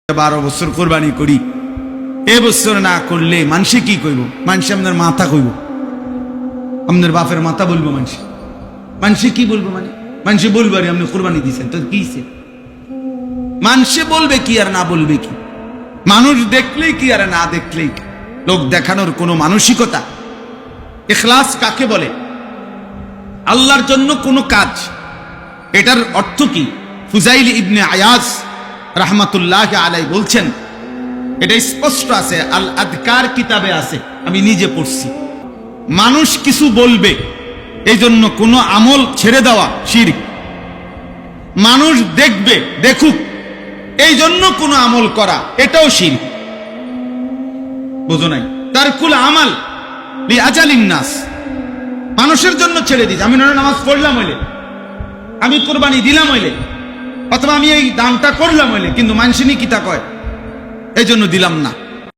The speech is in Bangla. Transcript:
12 বছর কোরবানি করি, এ বছর না করলে মানুষে কি কইব? মানুষে আপনার মাথা কইব, আপনার বাপের মাথা বলবো। মানুষে কি বলবো? মানে মানুষে বলবো আরে আপনি কোরবানি দিয়েছেন তো কি? মানুষে বলবে কি আর না বলবে কি? মানুষ দেখলেই কি আর না দেখলেই কি? লোক দেখানোর কোনো মানসিকতা, ইখলাস কাকে বলে? আল্লাহর জন্য কোনো কাজ, এটার অর্থ কি? ফুজাইল ইবনে আয়াজ রাহমাতুল্লাহ আলাইহি বলছেন, এটা স্পষ্ট আছে, আল আদকার কিতাবে আছে, আমি নিজে পড়ছি। মানুষ কিছু বলবে এই জন্য কোনো আমল ছেড়ে দেওয়া শিরক। মানুষ দেখবে, দেখুক এই জন্য কোনো আমল করা, এটাও শিরক। বুঝো নাই? তারকুল আমাল লি আজালিন নাস, মানুষের জন্য ছেড়ে দিস। আমি নামাজ পড়লাম হইলে, আমি কোরবানি দিলাম হইলে, অথবা আমি এই দানটা করলাম হইলে, কিন্তু মানুষেরই কিতা কয় এই জন্য দিলাম না।